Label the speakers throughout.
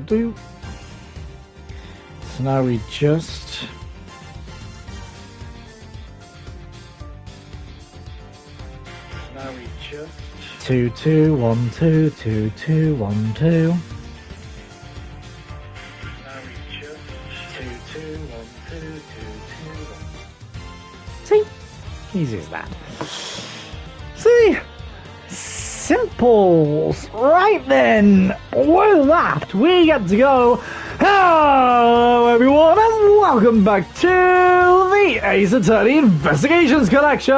Speaker 1: do. So now we just... 2 2 1 2 2 2 1 2. See? Easy as that. See? Simple. Right then. With that, we get to go. Hello, everyone, and welcome back to the Ace Attorney Investigations Collection.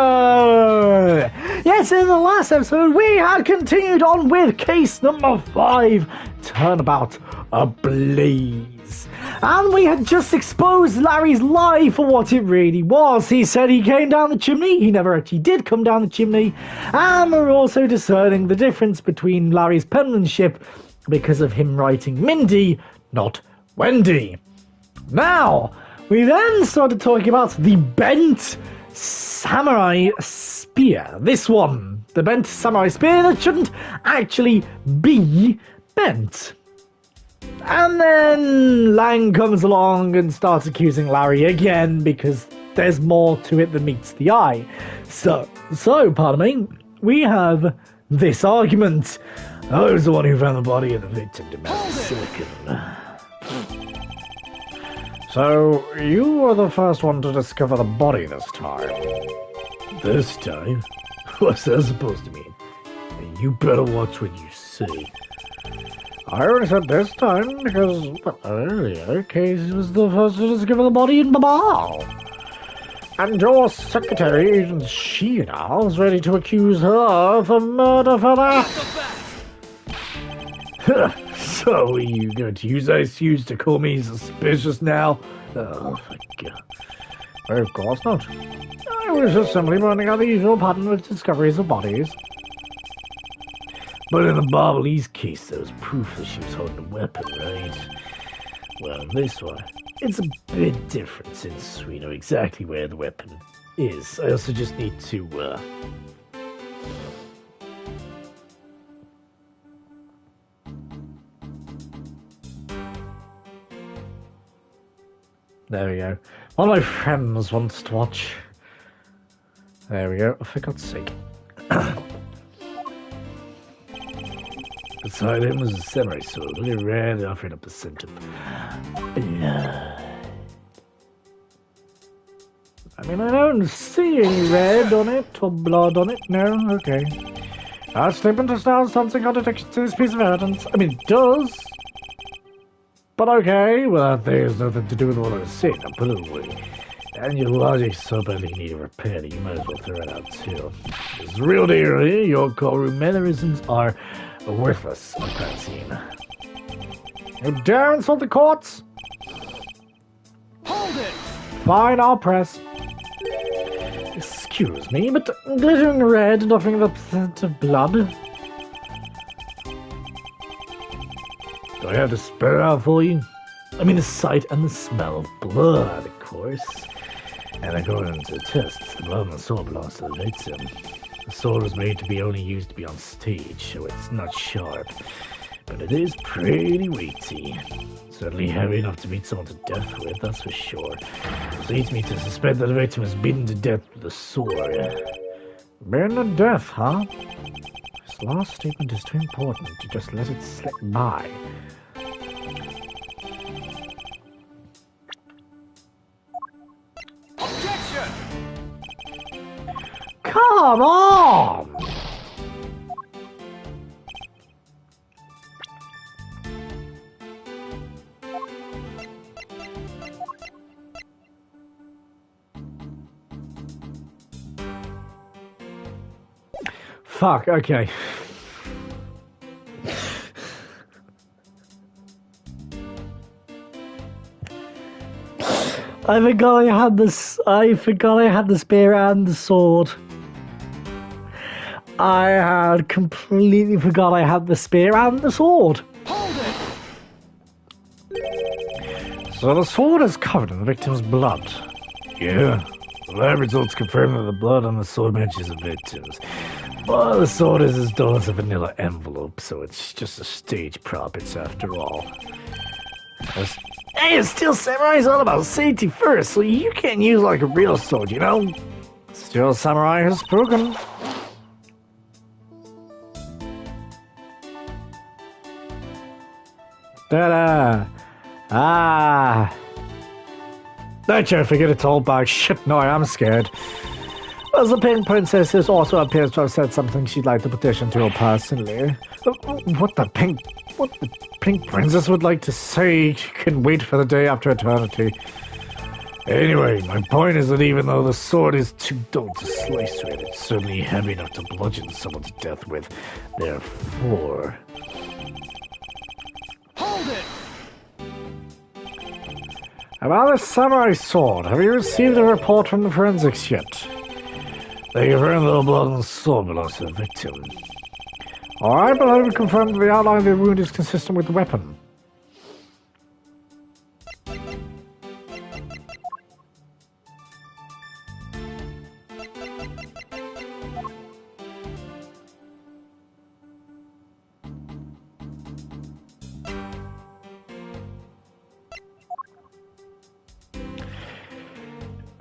Speaker 1: Yes, in the last episode, we had continued on with case number 5, Turnabout Ablaze. And we had just exposed Larry's lie for what it really was. He said he came down the chimney. He never actually did come down the chimney. And we're also discerning the difference between Larry's penmanship because of him writing Mindy, not Wendy. Now, we then started talking about the bent samurai spear. This one, the bent samurai spear that shouldn't actually be bent. And then Lang comes along and starts accusing Larry again because there's more to it than meets the eye. So, pardon me, we have this argument. I was the one who found the body of the victim demanded silicon. So, you were the first one to discover the body this time. This time? What's that supposed to mean? You better watch what you say. I only said this time because the earlier case was the first to discover the body in Babal. And your secretary, Agent Sheena, is ready to accuse her of the murder for that. So, are you going to use those cues to call me suspicious now? Oh, my God. Of course not. I was just simply running out the usual pattern with discoveries of bodies. But in the Barbalese case, there was proof that she was holding a weapon, right? Well, in this one, it's a bit different since we know exactly where the weapon is. I also just need to, There we go. One of my friends wants to watch. There we go. For God's sake. Beside him was a samurai sword, really rarely offering up the scent of blood. I mean, I don't see any red on it or blood on it. No, okay. Our statement is now something contradiction to this piece of evidence. I mean, it does. But okay, well, that thing has nothing to do with what I was saying. Now put it away. And your logic's so badly in need of repair that you might as well throw it out too. It's real deal here. Your courtroom mannerisms are worthless, Francine. You dare insult the courts?
Speaker 2: Hold it!
Speaker 1: Fine, I'll press. Excuse me, but glittering red and offering the scent of blood? Do I have to spell it out for you? I mean the sight and the smell of blood, of course. And according to the tests, the blood on the sword belongs to the victim. The sword was made to be only used to be on stage, so it's not sharp. But it is pretty weighty. Certainly heavy enough to beat someone to death with, that's for sure. This leads me to suspect that the victim was beaten to death with a sword. Beaten to death, huh? This last statement is too important to just let it slip by.
Speaker 2: Objection!
Speaker 1: Come on! Fuck, okay. I forgot I had this. I forgot I had the spear and the sword. I had completely forgot I had the spear and the sword.
Speaker 2: Hold
Speaker 1: it! So the sword is covered in the victim's blood. Yeah. The lab results confirm that the blood on the sword matches the victim's. But the sword is as dull as a vanilla envelope, so it's just a stage prop, it's after all. Hey, still samurai's all about safety first, so you can't use like a real sword, you know? Still, samurai has spoken. Ta-da! Ah! Don't you forget it's all back. Shit, no, I'm scared. Well, the Pink Princess also appears to have said something she'd like to petition to her personally. What the Pink Princess would like to say can wait for the day after eternity. Anyway, my point is that even though the sword is too dull to slice with, it's certainly heavy enough to bludgeon someone to death with. Therefore...
Speaker 2: Hold it!
Speaker 1: About the samurai sword, have you received a report from the forensics yet? They confirmed little blood on the sword belongs to the victim. Alright, but I would confirm that the outline of the wound is consistent with the weapon.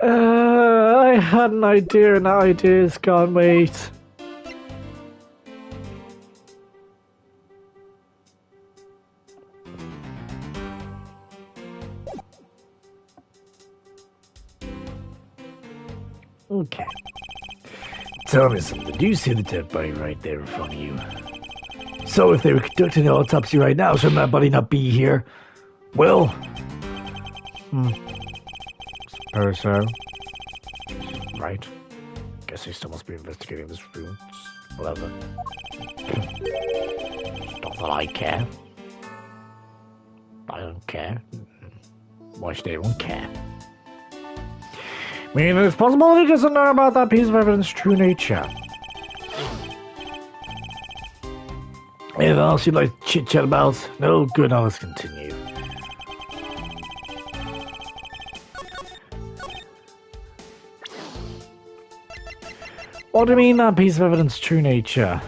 Speaker 1: I had an idea and that idea's gone, wait. Okay. Tell me something. Do you see the dead body right there in front of you? So if they were conducting the autopsy right now, shouldn't that body not be here? Well... Suppose so. Right. Guess he still must be investigating this room. Whatever. Not that I care. I don't care. Why should anyone care? I mean, it's possible he doesn't know about that piece of evidence' true nature. Anything else you'd like to chit-chat about? No? Good, now let's continue. What do you mean, that piece of evidence' true nature?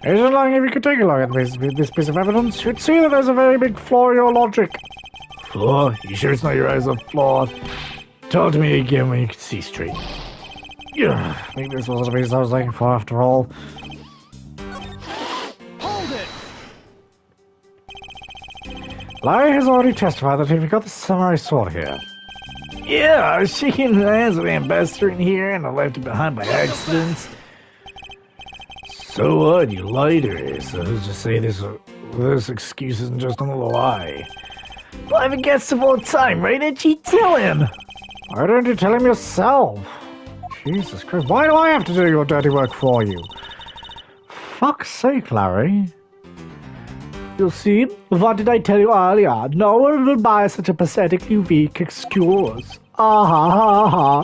Speaker 1: Agent Lang, if you could take a look at this piece of evidence, you'd see that there's a very big flaw in your logic. Flaw? You sure it's not your eyes are flawed? Tell it to me again when you can see straight. Yeah, maybe this wasn't the piece I was looking for after all.
Speaker 2: Hold it!
Speaker 1: Larry has already testified that he got the samurai sword here. Yeah, I was shaking the hands of the ambassador in here and I left it behind by accident. So what? You lied to her, so let's just say this excuse isn't just another lie. Well, I haven't guessed of all time, right? Did you tell him? Why don't you tell him yourself? Jesus Christ, why do I have to do your dirty work for you? Fuck's sake, Larry. You see, what did I tell you earlier? No one will buy such a pathetically weak excuse. Ah ha ha ha.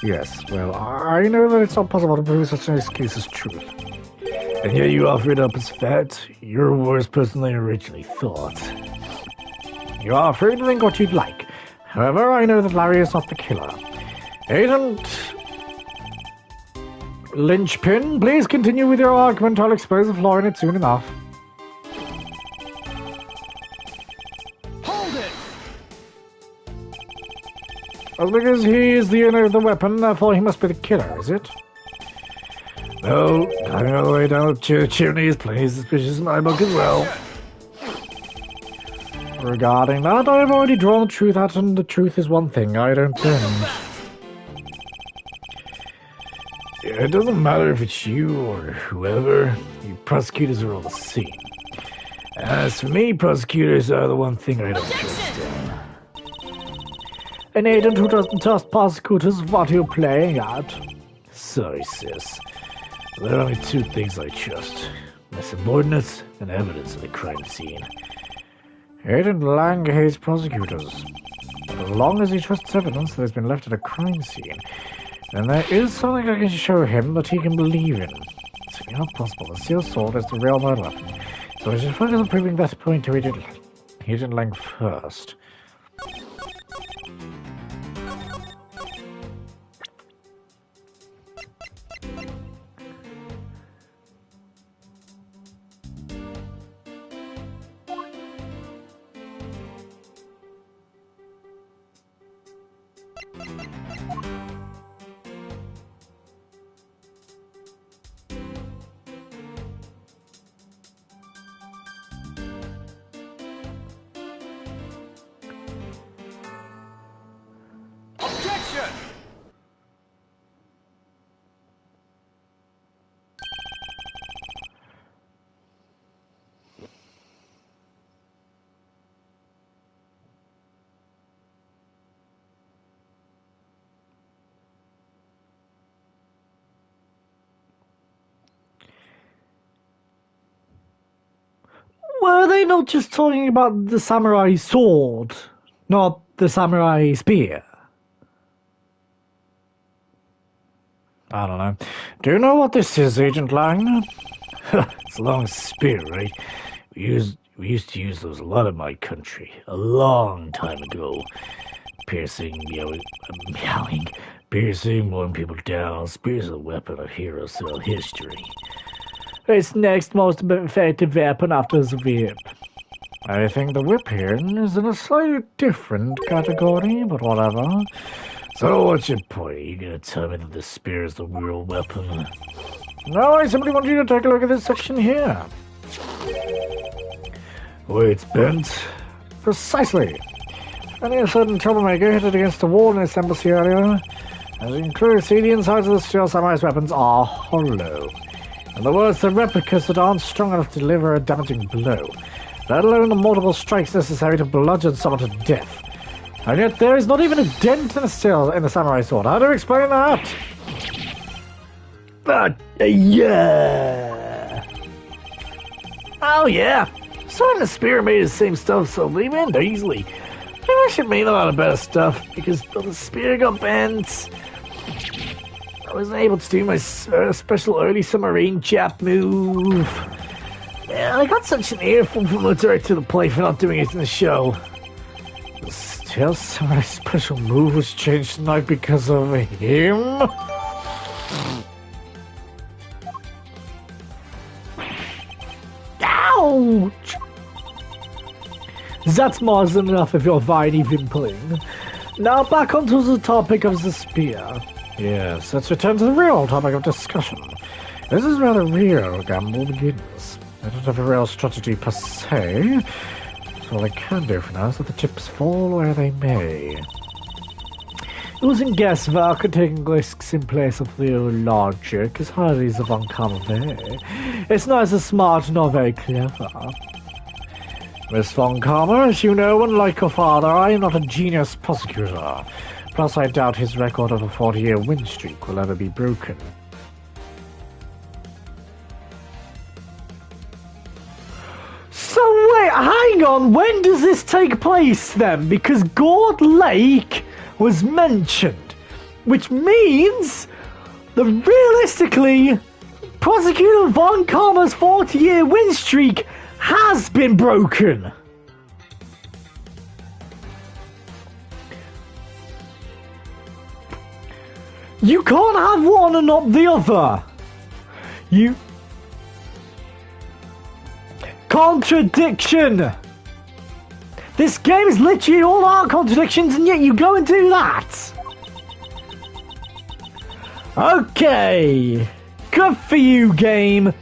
Speaker 1: Yes, well, I know that it's not possible to prove such an excuse as truth. And yet you offer it up as fact. You're a worse person than you originally thought. You are free to think what you'd like. However, I know that Larry is not the killer. Agent Lynchpin, please continue with your argument. I'll expose the flaw in it soon enough.
Speaker 2: Hold it!
Speaker 1: Well, because he is the owner of the weapon, therefore he must be the killer, is it? No, climbing all the way down the chimney is plenty suspicious in my book as well. Regarding that, I have already drawn the truth out, and the truth is one thing I don't change. Yeah, it doesn't matter if it's you or whoever, you prosecutors are all the same. As for me, prosecutors are the one thing I don't trust in. An agent who doesn't trust prosecutors, what are you playing at? Sorry, sis. There are only two things I trust. My subordinates and evidence of the crime scene. Agent Lang hates prosecutors. But as long as he trusts evidence that has been left at a crime scene, then there is something I can show him that he can believe in. It's simply not possible. The steel sword is the real murder weapon. So I should focus on proving that point to Agent Lang first. Were they not just talking about the samurai sword, not the samurai spear? I don't know. Do you know what this is, Agent Lang? It's a long spear, right? We used to use those a lot in my country, a long time ago. Piercing, meowing, piercing, mowing people down. Spear's a weapon of heroes throughout history. It's next most effective weapon after the whip. I think the whip here is in a slightly different category, but whatever. So what's your point? Are you gonna tell me that the spear is the real weapon? No, I simply want you to take a look at this section here. Where it's bent. Precisely. Any a certain troublemaker hit it against the wall in this embassy area. As you can clearly see, the insides of the steel samurai's weapons are hollow. In other words, they're replicas that aren't strong enough to deliver a damaging blow, let alone the multiple strikes necessary to bludgeon someone to death. And yet there is not even a dent in the samurai sword. How do you explain that? Yeah. Oh yeah. Sword and the spear made the same stuff, so they bend easily. Maybe I should make a lot of better stuff, because the spear got bent. I wasn't able to do my special early submarine chap move. Yeah, I got such an earful from the director of the play for not doing it in the show. Still, my special move was changed tonight because of him. Ouch! That's more than enough of your viney vimpling. Now back onto the topic of the spear. Yes, let's return to the real topic of discussion. This is where the real gamble begins. I don't have a real strategy per se, so all I can do for now is let the chips fall where they may. Using guesswork and taking risks in place of real logic is hardly the uncommon way. It's neither smart nor very clever. Miss Von Karma, as you know, unlike your father, I am not a genius prosecutor. Plus, I doubt his record of a 40-year win streak will ever be broken. So wait, hang on, when does this take place then? Because Gourd Lake was mentioned, which means that realistically, Prosecutor Von Karma's 40-year win streak has been broken. You can't have one and not the other. You... Contradiction! This game is literally all about contradictions, and yet you go and do that! Okay! Good for you, game!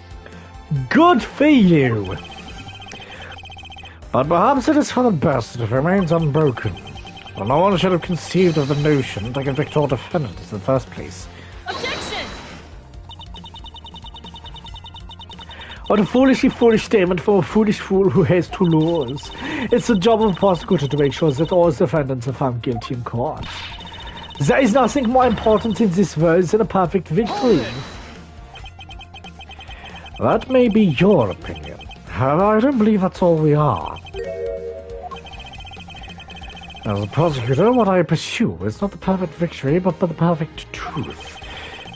Speaker 1: Good for you! But perhaps it is for the best that it remains unbroken. Well, no one should have conceived of the notion to convict or defend it in the first place.
Speaker 2: Objection!
Speaker 1: What a foolish statement from a foolish fool who hates two laws. It's the job of a prosecutor to make sure that all defendants are found guilty in court. There is nothing more important in this world than a perfect victory. That may be your opinion. However, I don't believe that's all we are. As a prosecutor, what I pursue is not the perfect victory, but the perfect truth.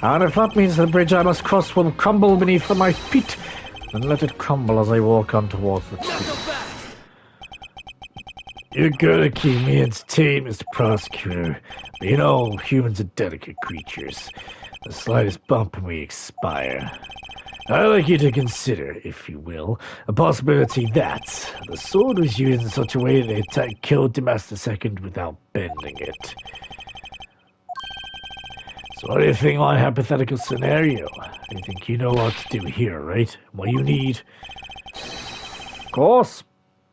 Speaker 1: And if that means the bridge I must cross will crumble beneath my feet, then let it crumble as I walk on towards the truth. You're gonna keep me entertained, Mr. Prosecutor. But you know, humans are delicate creatures. The slightest bump and we expire. I'd like you to consider, if you will, a possibility that the sword was used in such a way that it killed Damas II without bending it. So what do you think of my hypothetical scenario? I think you know what to do here, right? What you need? Of course.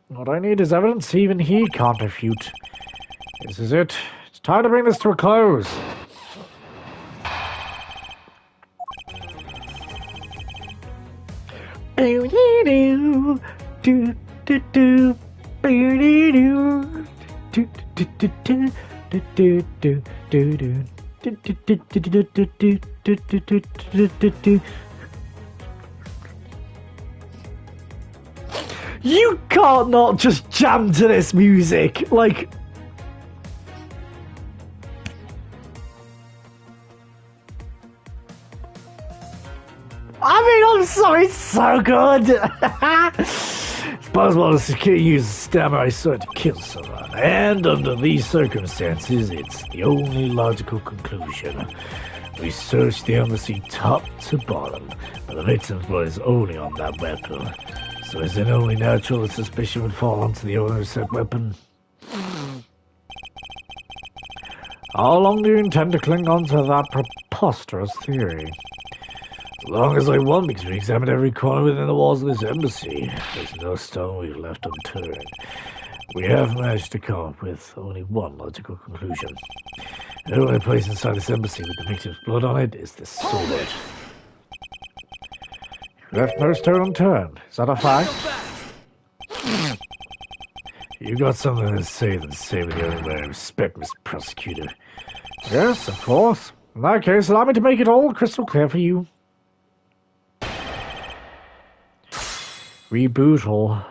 Speaker 1: What I need is evidence even he can't refute. This is it. It's time to bring this to a close. You can't not just jam to this music, like... I mean, I'm sorry, it's so good! It's possible to use a samurai sword to kill someone, and under these circumstances, it's the only logical conclusion. We searched the embassy top to bottom, but the victim's blood is only on that weapon. So is it only natural that suspicion would fall onto the owner of said weapon? How long do you intend to cling on to that preposterous theory? As long as I want, because we examined every corner within the walls of this embassy. There's no stone we've left unturned. We have managed to come up with only one logical conclusion. The only place inside this embassy with the victim's blood on it is the sword. You left no stone unturned. Is that a fact? You got something to say, then say with the only way I respect, Mr. Prosecutor. Yes, of course. In that case, allow me to make it all crystal clear for you. Rebootal.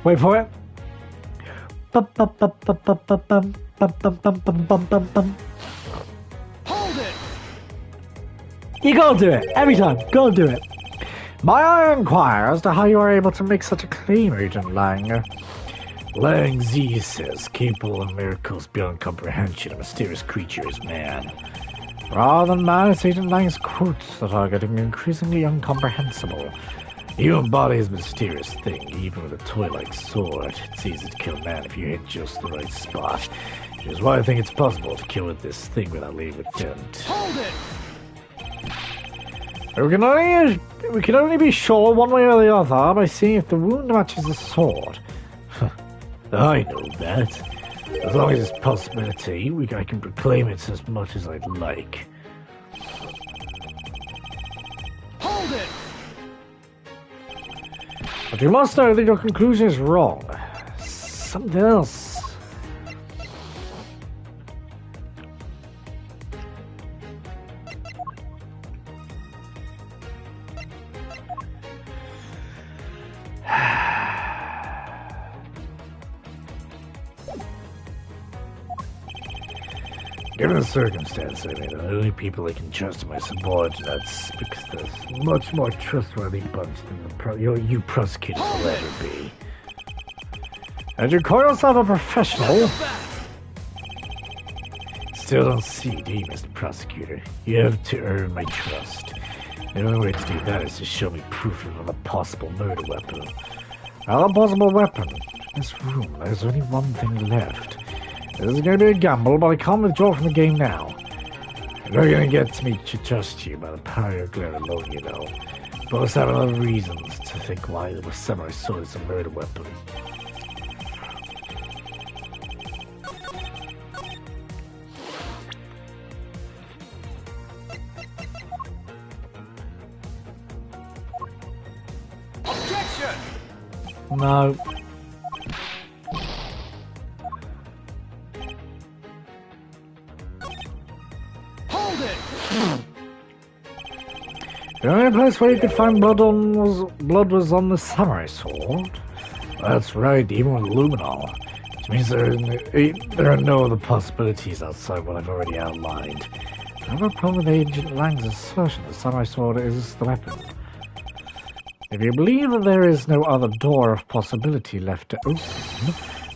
Speaker 1: Wait for it.
Speaker 2: Hold it!
Speaker 1: You gotta do it every time. Gotta do it. May I inquire as to how you are able to make such a claim, Agent Lang? Lang Z says, capable of miracles beyond comprehension, a mysterious creature is man. Rather than man, it's Agent Lang's quotes that are getting increasingly incomprehensible. The human body is a mysterious thing, even with a toy-like sword. It's easy to kill man if you hit just the right spot. Which is why I think it's possible to kill with this thing without leaving a dent.
Speaker 2: Hold it!
Speaker 1: We can only be sure one way or the other by seeing if the wound matches the sword. I know that. As long as it's a possibility, I can proclaim it as much as I'd like.
Speaker 2: Hold it!
Speaker 1: But you must know that your conclusion is wrong. Something else. Given the circumstance, I mean, the only people I can trust are my subordinates, because there's much more trustworthy bunch than you prosecutors will ever be. And you call yourself a professional? Still don't see, do you, Mr. Prosecutor? You have to earn my trust. The only way to do that is to show me proof of a possible murder weapon. A possible weapon? In this room, there's only one thing left. This is going to be a gamble, but I can't withdraw from the game now. You're not going to get me to trust you by the power of your glare alone, you know. Both have other reasons to think why the samurai sword is a murder weapon.
Speaker 2: Objection!
Speaker 1: No.
Speaker 2: Hold it!
Speaker 1: The only place where you could find blood was on the samurai sword. That's right, even with luminol. Which means there are no other possibilities outside what I've already outlined. I have no problem with Agent Lang's assertion that the samurai sword is the weapon. If you believe that there is no other door of possibility left to open,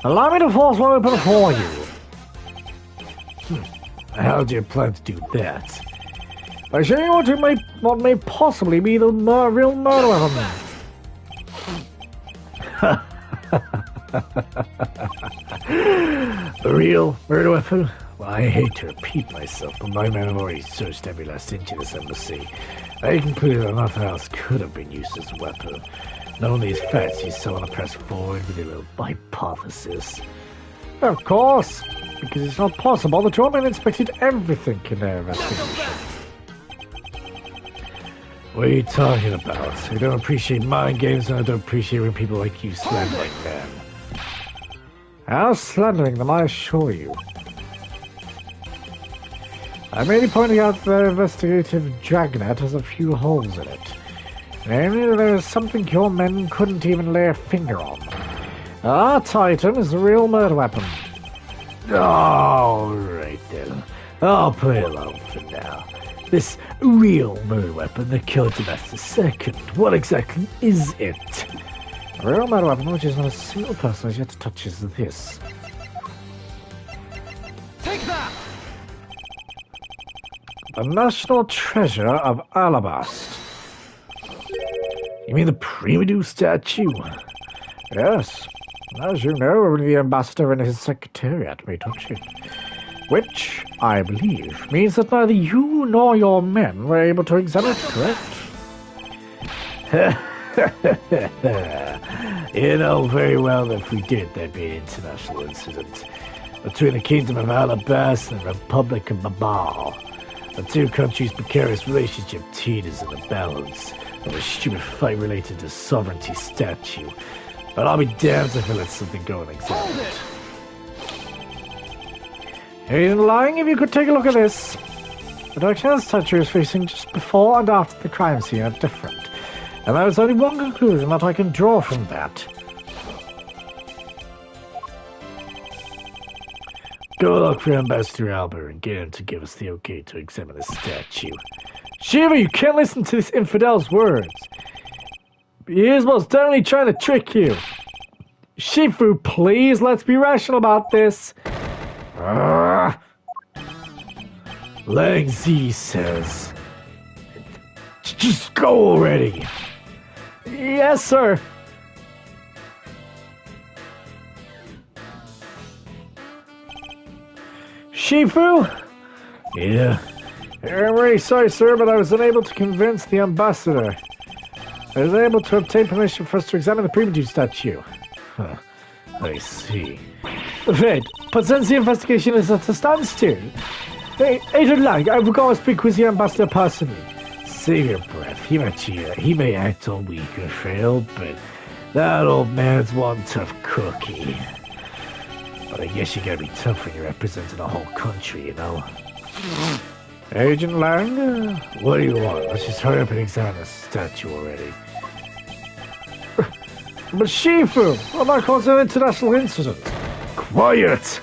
Speaker 1: allow me to force one open for you. How do you plan to do that? By showing what may possibly be the real murder weapon. The real murder weapon? Well, I hate to repeat myself, but my men have already searched every last inch of this embassy. They concluded that nothing else could have been used as a weapon. Knowing these facts, you still want to press forward with your little hypothesis. Of course, because it's not possible. The two men inspected everything in their investigation. What are you talking about? I don't appreciate mind games, and I don't appreciate when people like you slandering them. How slandering them, I assure you. I'm merely pointing out that the investigative dragnet has a few holes in it. Namely, there is something your men couldn't even lay a finger on. Our Titan is the real murder weapon. Alright then. I'll play along for now. This real murder weapon that killed Damascus II. What exactly is it? A real murder weapon which is not a single person has yet to touch is this.
Speaker 2: Take that!
Speaker 1: The National Treasure of Alabast. You mean the Primedu statue? Yes. As you know, only the ambassador and his secretariat may touch it. Which, I believe, means that neither you nor your men were able to examine it, correct? You know very well that if we did, there'd be an international incident between the Kingdom of Alabast and the Republic of Babal. The two countries' precarious relationship teeters in the balance of a stupid fight related to sovereignty statue. But I'll be damned if I let something go unexamined. Ain't lying if you could take a look at this. The direction the statue is facing just before and after the crime scene are different. And there is only one conclusion that I can draw from that. Go look for Ambassador Albert and get him to give us the okay to examine the statue. Shiva, you can't listen to this infidel's words. He is most definitely trying to trick you. Shifu, please, let's be rational about this. Lang Z says, just go already. Yes, sir. Shifu? Yeah. I'm really sorry, sir, but I was unable to convince the ambassador. I was able to obtain permission for us to examine the Primedu statue. Huh. I see. Right, but since the investigation is at a standstill, hey, Agent Lang, I've got to speak with the ambassador personally. Save your breath. He may act all weak or frail, but that old man's one tough cookie. But I guess you gotta be tough when you're representing a whole country, you know? Agent Lang, what do you want? Let's just hurry up and examine the statue already. But Shifu, I'm not causing an international incident. Quiet!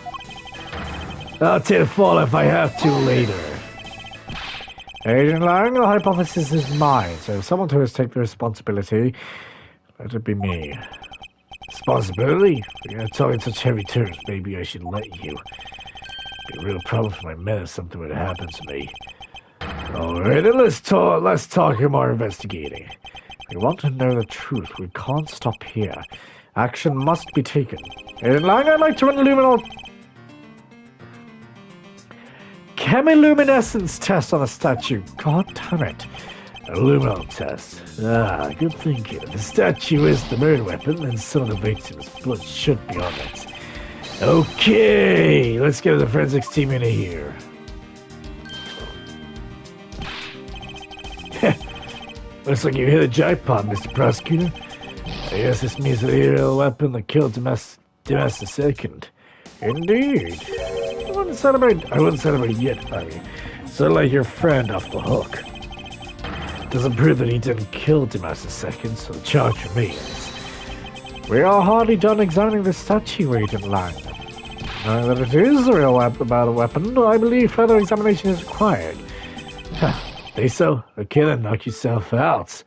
Speaker 1: I'll take the fall if I have to later. Agent Lang, the hypothesis is mine, so if someone has taken the responsibility, let it be me. Responsibility? If you're gonna talk in such heavy terms, maybe I should let you. It'd be a real problem for my men if something would happen to me. Alright, then let's talk more investigating. If we want to know the truth, we can't stop here. Action must be taken. Agent Lang, I'd like to run a luminol chemiluminescence test on the statue. God damn it. A luminol test. Ah, good thinking. If the statue is the murder weapon, then some of the victims' blood should be on it. Okay, let's get the forensics team in here. Looks like you hit a jackpot, Mr. Prosecutor. I guess this means the real weapon that killed Damascus II. Indeed. I wouldn't celebrate yet, buddy. So let your friend off the hook. doesn't prove that he didn't kill Dimas II, so the charge remains. We are hardly done examining the statue, Agent Lang. Knowing that it is a real weapon, I believe further examination is required. Think so? Okay, then knock yourself out.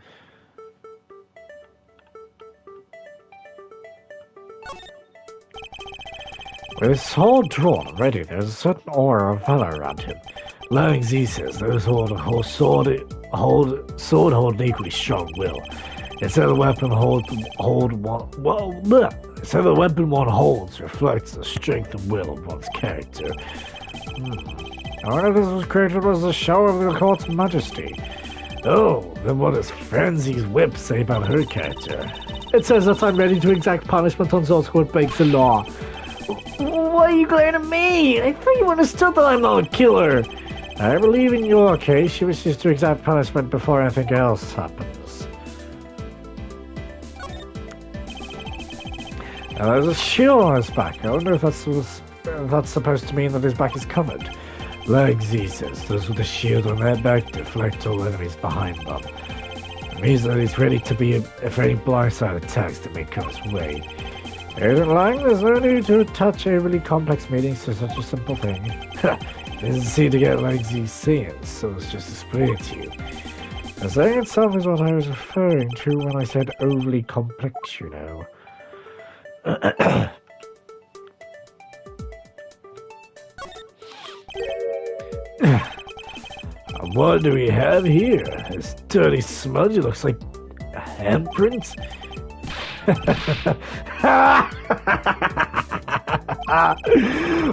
Speaker 1: With his sword drawn and ready, there's a certain aura of valor around him. Lang Zi says those hold an equally strong will. It said the weapon one holds reflects the strength and will of one's character. I wonder if this was created as a show of the court's majesty. Oh, then what does Frenzy's whip say about her character? It says that I'm ready to exact punishment on those who break the law. Why are you glaring at me? I thought you understood that I'm not a killer. I believe in your case she wishes to exact punishment before anything else happens. Now there's a shield on his back. I wonder if that's supposed to mean that his back is covered. Like Z says, those with a shield on their back deflect all enemies behind them. It means that he's ready to be if any blindside attacks that may come his way. Agent Lang, there's no need to attach overly complex meanings to such a simple thing. It doesn't seem to get like Z saying, so it's just explain it to you. The saying itself is what I was referring to when I said overly complex, you know. What do we have here? This dirty smudge, it looks like a handprint.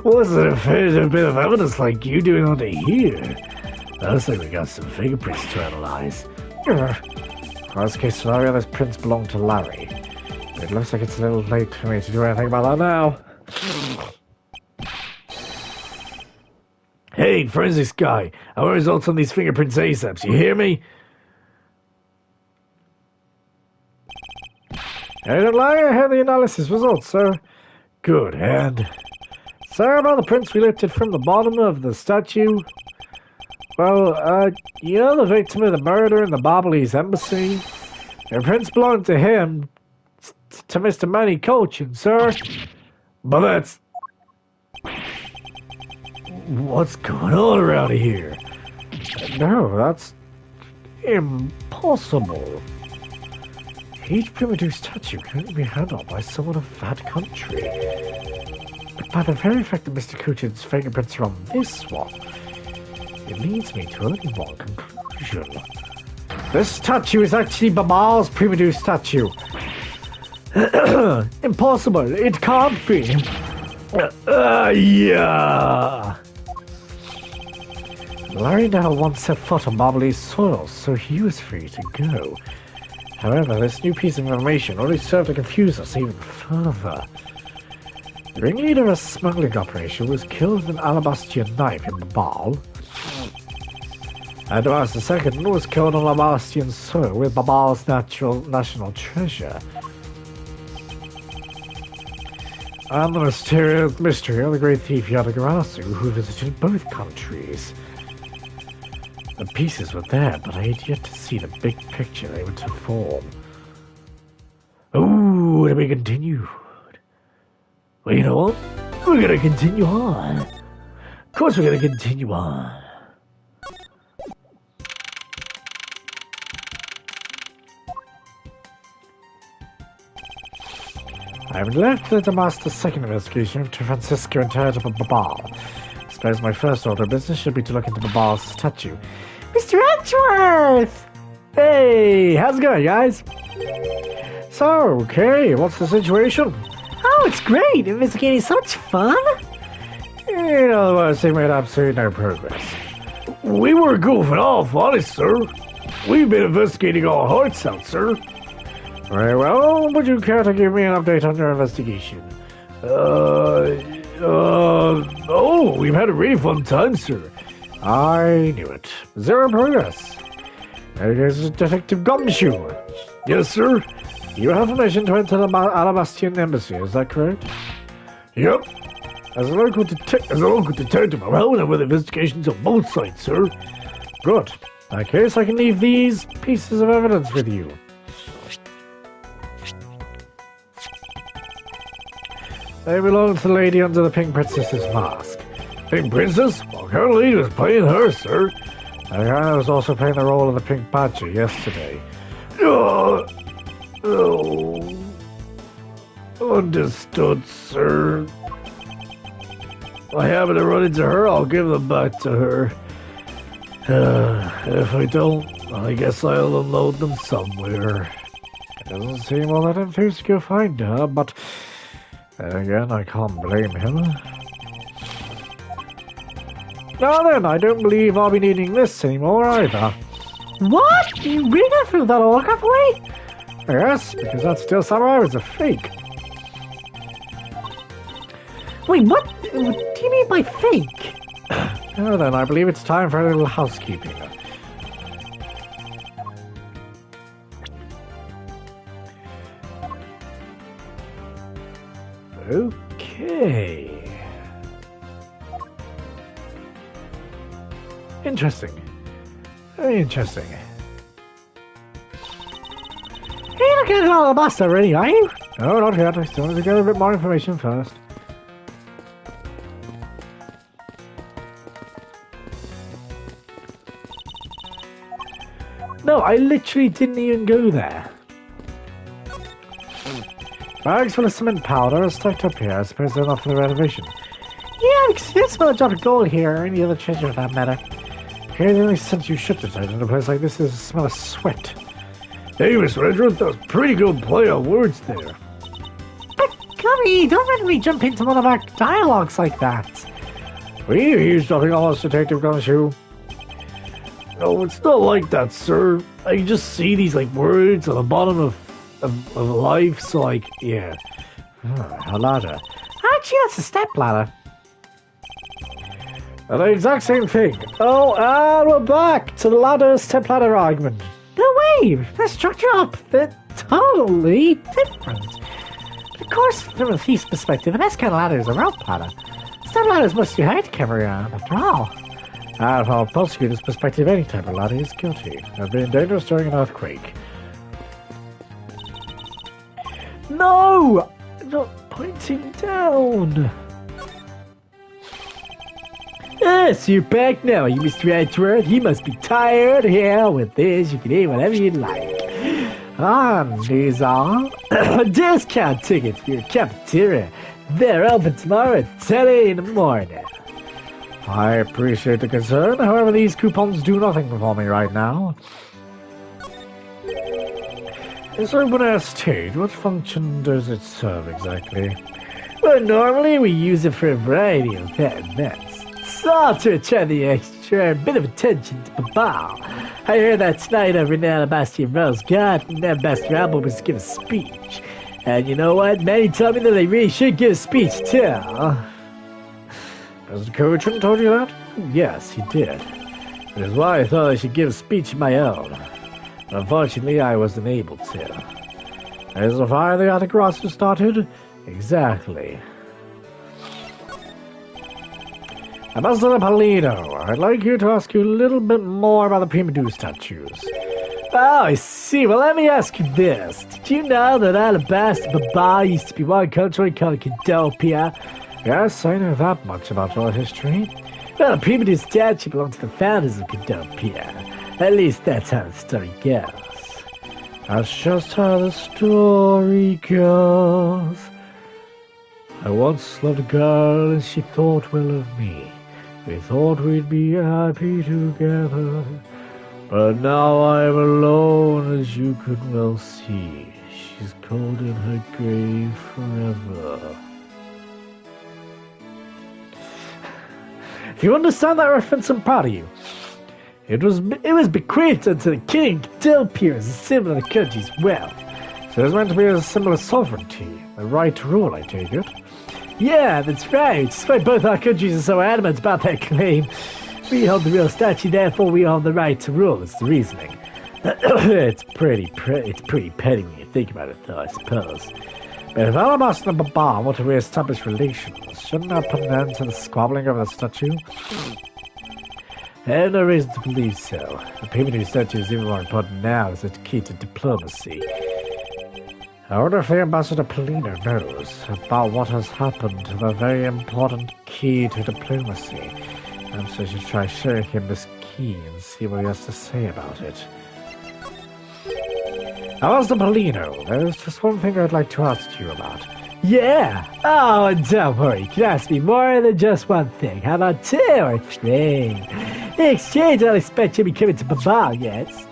Speaker 1: What's it a bit of evidence like you doing under here? Looks like we got some fingerprints to analyze. Worst case scenario, those prints belong to Larry. It looks like it's a little late for me to do anything about that now. Hey, forensics guy, I want results on these fingerprints ASAP, you hear me? I don't lie, I have the analysis results, sir. Good, and... Sir, about the prints we lifted from the bottom of the statue... Well, you know the victim of the murder in the Babalese embassy? The prints belong to him, to Mr. Manny Colchin, sir. But that's... What's going on around here? No, that's... impossible. Each primitive statue can only be handled by someone of that country. But by the very fact that Mr. Colchin's fingerprints are on this one, it leads me to only one conclusion. This statue is actually Babal's primitive statue. Impossible. It can't be. Yeah. Larry now once set foot on Babalese soil, so he was free to go. However, this new piece of information only served to confuse us even further. The ringleader of a smuggling operation was killed with an alabastrian knife in Babal. And Dimas II was killed on Alabastrian soil with Babal's national treasure. And the mysterious mystery of the great thief Yadagarasu, who visited both countries. The pieces were there, but I had yet to see the big picture they were to form. Oh, to be continued. Well, you know what? We're gonna continue on. Of course we're gonna continue on. I've left the Master's second investigation to Francisco and Terra of Babal. I suppose my first order of business should be to look into Babal's statue. Mr. Edgeworth! Hey, how's it going, guys? So, okay, what's the situation? Oh, it's great! Investigating is so much fun! In other words, they made absolutely no progress. We were goofing off, honest, sir. We've been investigating our hearts out, sir. Very well, would you care to give me an update on your investigation? Oh, we've had a really fun time, sir. I knew it. Zero progress. There goes Detective Gumshoe. Yes, sir. You have permission to enter the Alabastrian embassy, is that correct? Yep. As a local detective, I'm helping with investigations on both sides, sir. Good. In that case, I can leave these pieces of evidence with you. They belong to the lady under the Pink Princess's mask. Pink Princess? What kind of lady was playing her, sir? I was also playing the role of the Pink Badger yesterday. Oh. Understood, sir. If I happen to run into her, I'll give them back to her. If I don't, I guess I'll unload them somewhere. It doesn't seem all that enthused to go find her, but then again, I can't blame him. Now then, I don't believe I'll be needing this anymore either. What? You really threw that autograph away? Yes, because that Steel Samurai was a fake. Wait, what do you mean by fake? Now then, I believe it's time for a little housekeeping. Okay. Interesting. Very interesting. You're not getting all the bust already, are you? No, not yet. I still need to get a bit more information first. No, I literally didn't even go there. Bags full of cement powder are stacked up here. I suppose they're not for the renovation. Yeah, because you smell a jar of gold here, or any other treasure for that matter. Occasionally, since you shipped it out in a place like this, there's a smell of sweat. Hey, Miss Redruth, that was a pretty good play on words there. But, Gummy, don't let me jump into one of our dialogues like that. We're eavesdropping on us, Detective Gumshoe. No, it's not like that, sir. I just see these, like, words on the bottom of life, so, like, yeah. A ladder. Actually, that's a step ladder. And the exact same thing. Oh, and we're back to the ladder, step ladder argument. No way! The structure up, they're totally different. But of course, from a thief's perspective, the best kind of ladder is a rope ladder. Step ladder is much too heavy to carry around, after all. And from a prosecutor's perspective, any type of ladder is guilty of being dangerous during an earthquake. No! I'm not pointing down. Yes, you're back now, you Mr. Edgeworth. You must be tired. Here with this, you can eat whatever you like. And these are discount tickets for your cafeteria. They're open tomorrow at 10 in the morning. I appreciate the concern, however these coupons do nothing for me right now. This open air stage, what function does it serve exactly? Well, normally we use it for a variety of events. So to return the extra bit of attention to Papa, I heard that tonight over in Alabaster Rose Garden, Ambassador Apple was to give a speech. And you know what? Manny told me that they really should give a speech too. Mr. Coachman told you that? Yes, he did. That is why I thought I should give a speech of my own. Unfortunately, I wasn't able to. As the fire the attic roster started? Exactly. Ambassador Polino, I'd like you to ask you a little bit more about the Primadou statues. Oh, I see. Well, let me ask you this. Did you know that Alabaster Baba used to be one country called Cadopia? Yes, I know that much about your history. Well, the Primadou statue belonged to the founders of Cadopia. At least that's how the story goes. That's just how the story goes. I once loved a girl and she thought well of me. We thought we'd be happy together. But now I'm alone, as you could well see. She's cold in her grave forever. If you understand that reference, I'm proud of you. It was bequeathed unto the king Cadopia as a symbol of the country's wealth. So it was meant to be a symbol of sovereignty, the right to rule, I take it. Yeah, that's right. That's why both our countries are so adamant about that claim. We hold the real statue, therefore we hold the right to rule. It's the reasoning. It's pretty petty when you think about it, though, I suppose. But if Alabaster and Baba want to re-establish relations, shouldn't that put an end to the squabbling over the statue? I have no reason to believe so. The payment of statue is even more important now as it's key to diplomacy. I wonder if the Ambassador Polino knows about what has happened to the very important key to diplomacy. Perhaps I should try showing him this key and see what he has to say about it. Ambassador Polino, there's just one thing I'd like to ask you about. Yeah? Oh, don't worry. You can ask me more than just one thing. How about two or three? In exchange, I'll expect you to be coming to Babal, yes?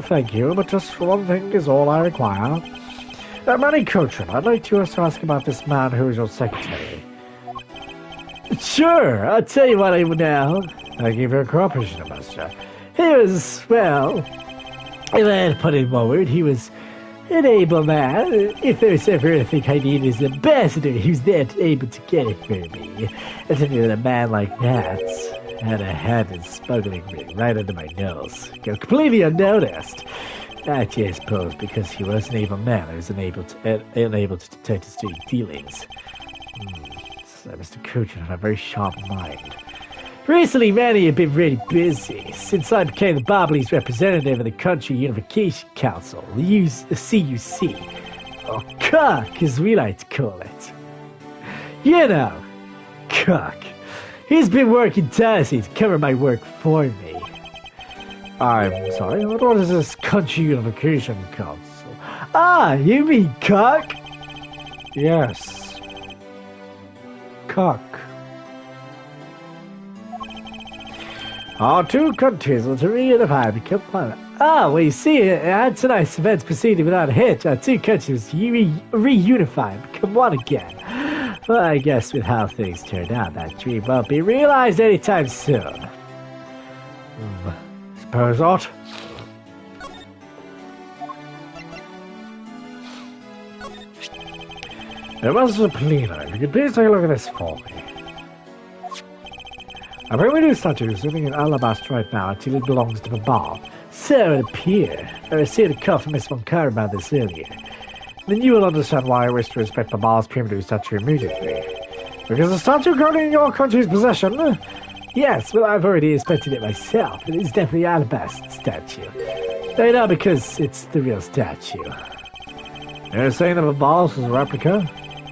Speaker 1: Thank you, but just one thing is all I require. Manny Cochran, I'd like to also ask about this man who is your secretary. Sure, I'll tell you what I know. Thank you for your cooperation, Ambassador. He was, well, if I had to put in one word, he was an able man. If there's ever anything I need as an ambassador, who's there able to get it for me. I tell you that a man like that had a hand in smuggling me right under my nose. Go completely unnoticed. Actually, I suppose because he was an able man, I was unable to detect his dirty dealings. So Mr. Cochran had a very sharp mind. Recently, Manny had been really busy since I became the Barbalese representative of the Country Unification Council, the CUC, or CUC as we like to call it. You know, CUC. He's been working tirelessly to cover my work for me. I'm sorry, what is this Country Unification Council? Ah, you mean CUC? Yes. CUC. Our two countries will reunify and become one. Ah, well, you see, had tonight's events proceeded without a hitch. Our two countries reunify and become one again. Well, I guess with how things turned out, that dream won't be realized anytime soon. Suppose not. Ambassador Polino, if you could please take a look at this for me. I bring my new statue sitting in alabaster right now until it belongs to Babal. So it appears. I received a call from Miss Von Kerr about this earlier. Then you will understand why I wish to respect Babal's primitive statue immediately. Because the statue currently in your country's possession? Yes, well, I've already inspected it myself. It is definitely an alabaster statue. I know because it's the real statue. You're saying that Babal's was a replica?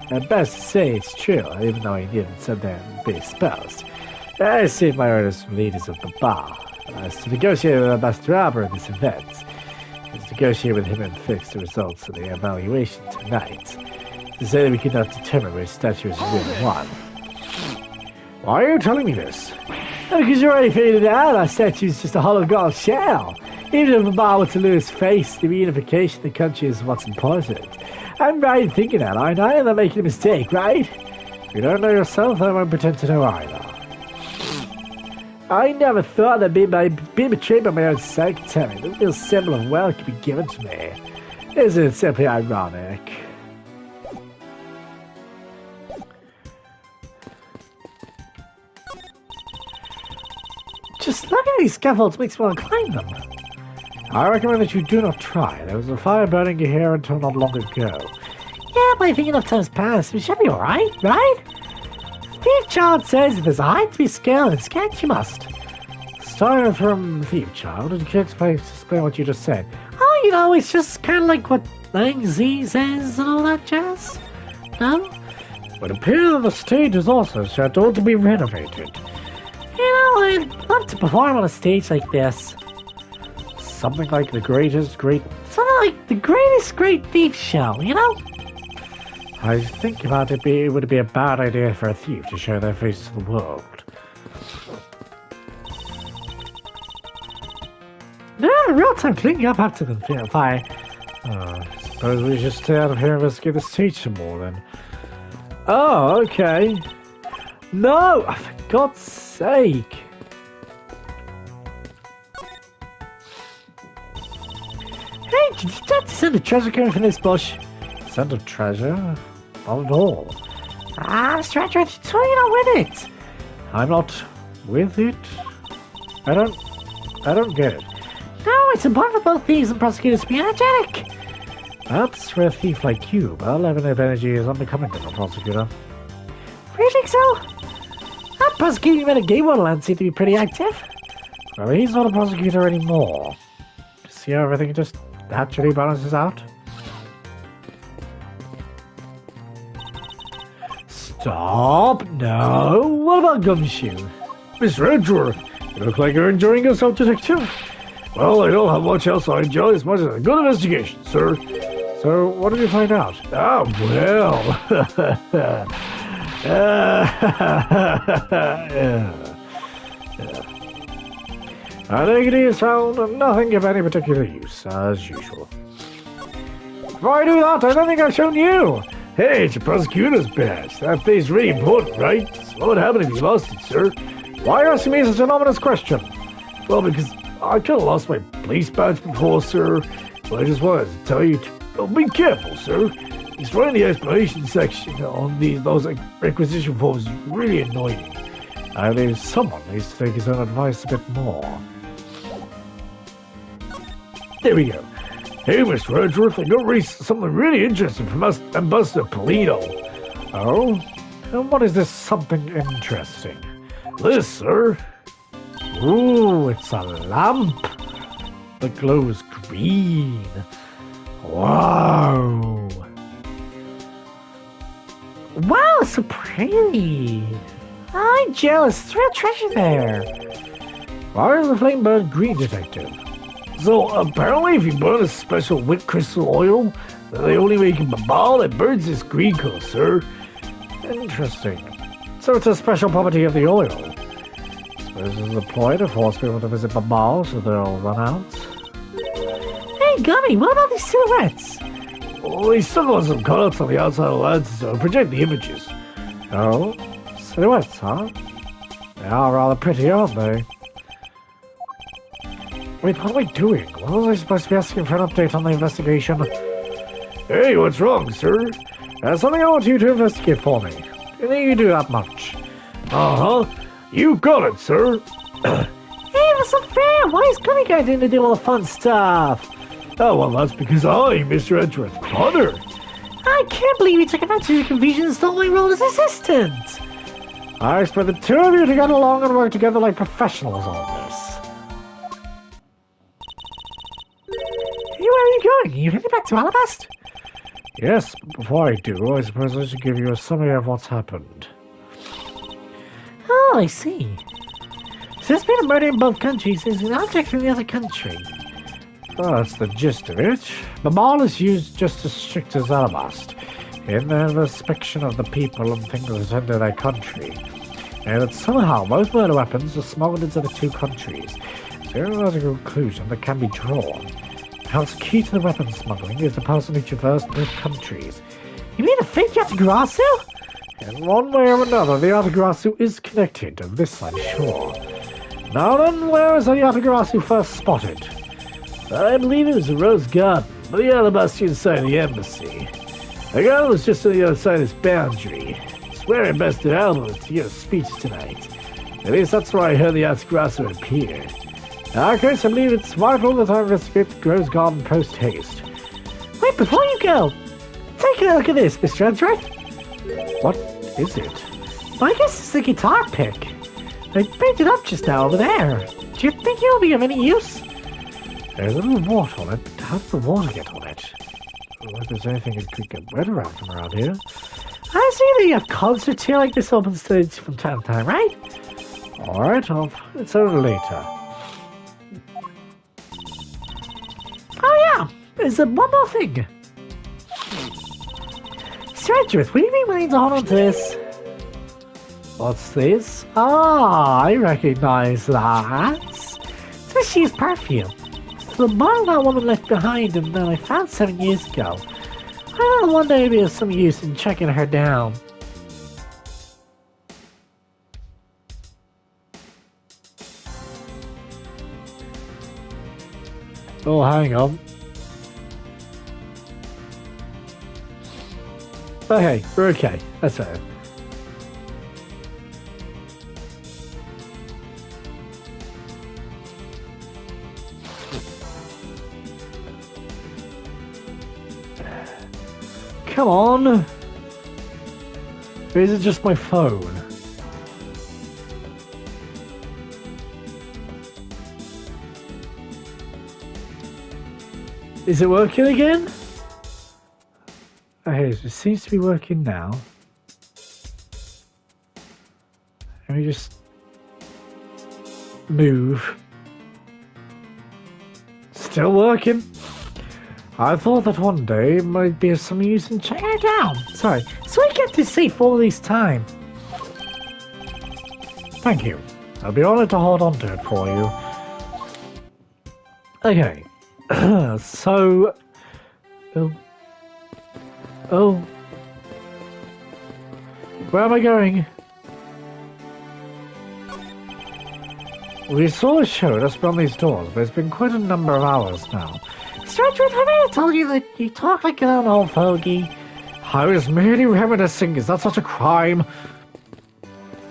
Speaker 1: At best to say it's true, even though I didn't sit there and be exposed. I received my orders from leaders of Babal as to negotiate with Ambassador Albert at this event. Let's negotiate with him and fix the results of the evaluation tonight. To say that we could not determine which statue is the real one. Why are you telling me this? Because you already figured it out. Our statue is just a hollow gold shell. Even if Babal were to lose face, the reunification of the country is what's important. I'm right in thinking that, aren't I? I'm not making a mistake, right? If you don't know yourself, I won't pretend to know either. I never thought that being betrayed by my own secretary, the real symbol of wealth could be given to me. Isn't it simply ironic? Just looking at these scaffolds makes me want to climb them. I recommend that you do not try. There was a fire burning your hair until not long ago. Yeah, but I think enough time's passed. We should be alright, right? Thief Child says if there's a height to be scaled, and sketch you must. Starting from Thief Child, and can you explain what you just said? Oh, you know, it's just kind of like what Lang Z says and all that jazz. No? It would appear that the stage is also scheduled to be renovated. You know, I'd love to perform on a stage like this. Something like the greatest great thief show, you know? I think about it would be a bad idea for a thief to show their face to the world. No, real time cleaning up after the fire. Suppose we should stay out of here and investigate the stage some more then. Oh, okay. No, for God's sake. Hey, did you just send a treasure coming from this bush? Send a treasure? Not at all. Ah, Stranger, so you're not with it. I'm not with it? I don't get it. No, it's important for both thieves and prosecutors to be energetic. That's for a thief like you, but 11 of energy is unbecoming to a prosecutor. Really think so? That prosecuting men at Game Wonderland seem to be pretty active. Well, he's not a prosecutor anymore. See how everything just naturally balances out? Stop! No! What about Gumshoe? Mr. Edgeworth, you look like you're enjoying yourself, detective. Well, I don't have much else I enjoy as much as a good investigation, sir. So, what did you find out? Ah, well... I think it is found nothing of any particular use, as usual. Before I do that, I don't think I've shown you. Hey, it's a prosecutor's badge. That thing's really important, right? So what would happen if you lost it, sir? Why are you asking me such an ominous question? Well, because I kind of lost my police badge before, sir. But I just wanted to tell you to be careful, sir. Destroying the explanation section on those requisition forms is really annoying. I believe someone needs to take his own advice a bit more. There we go. Hey, Mr. Edgeworth, I got something really interesting from Ambassador Polito. Oh? And what is this something interesting? This, sir. Ooh, it's a lamp. That glows green. Wow. Wow, it's so pretty. I'm jealous. There's real treasure there. Why is the flame bird green, detective? So, apparently if you burn a special wick crystal oil that they only make in Babal, it burns this green color, sir. Interesting. So it's a special property of the oil. Suppose it's a ploy to force people to visit Babal so they'll run out. Hey, Gummy, what about these silhouettes? Well, they still got some cutouts on the outside of the lenses to project the images. Oh? Silhouettes, huh? They are rather pretty, aren't they? Wait, what am I doing? What was I supposed to be asking for an update on the investigation? Hey, what's wrong, sir? There's something I want you to investigate for me. You think you do that much? Uh-huh. You got it, sir. Hey, that's not fair. Why is Gummy Guy doing to do all the fun stuff? Oh, well, that's because I'm Mr. Edgeworth's brother. I can't believe you took advantage of the confusion and stole my role as assistant. I expect the two of you to get along and work together like professionals on this. Hey, where are you going? Are you heading back to Alabast? Yes, but before I do, I suppose I should give you a summary of what's happened. Oh, I see. So there's been a murder in both countries. There's an object from the other country. Well, that's the gist of it. Babal is used just as strict as Alabast in their inspection of the people and things that enter their country. And that somehow both murder weapons are smuggled into the two countries. There is a conclusion that can be drawn. Perhaps key to the weapon smuggling is the person who traversed both countries. You mean a fake Yatagrasu? In one way or another, the Yatagrasu is connected, of this I'm sure. Now then, where was the Yatagrasu first spotted? I believe it was the Rose Garden, but the Alabasta inside the embassy. The girl was just on the other side of this boundary. It's where Ambassador Alba to give a speech tonight. At least that's where I heard the Yatagrasu appear. Okay, so I believe it's vital that I investigate the Rose Garden post-haste. Wait, before you go, take a look at this, Mr. Edgeworth. What is it? Well, I guess it's the guitar pick. I picked it up just now over there. Do you think it'll be of any use? There's a little water on it. How did the water get on it? Well, if there's anything that could get wet around from around here. I see that you have concerts here like this open stage from time to time, right? Alright, I'll find it out later. Oh yeah, there's one more thing. Sir Edgeworth, will you be willing to hold on to this? What's this? Ah, I recognize that. It's Miss Yu's perfume. It's the bottle that woman left behind and that I found 7 years ago. I don't know, one day it'd be of some use in checking her down. Oh, hang on. Okay, we're okay. That's it. Come on! Or is it just my phone? Is it working again? Okay, it seems to be working now. Let me just move. Still working. I thought that one day it might be of some use in checking it out. Sorry, so I kept it safe all this time. Thank you. I'll be honored to hold on to it for you. Okay. So... Oh. Where am I going? We saw a show just beyond these doors, but it's been quite a number of hours now. Stranger, have I told you that you talk like an old fogey? I was merely reminiscing. Is that such a crime?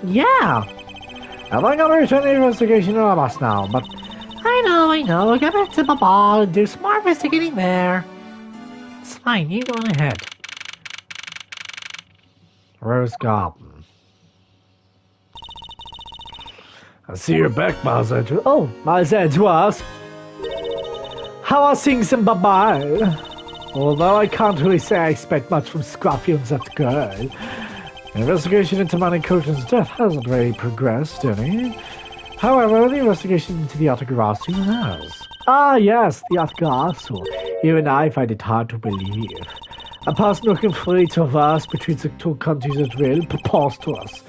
Speaker 1: Yeah. I think I'm returning the investigation to us now, but... I know. I'll get back to the ball and do some more investigating there. It's fine, you go on ahead. Rose Garden. I see you're back, Miles Edgeworth. Oh, Miles Edgeworth. How are things in Bye-Bye? Although I can't really say I expect much from Scruffy and that girl. The investigation into Manny Cochran's death hasn't really progressed any. However, the investigation into the Yatagarasu has. Ah, yes, the Yatagarasu. Even I find it hard to believe. A person who can freely traverse between the two countries at will, preposterous.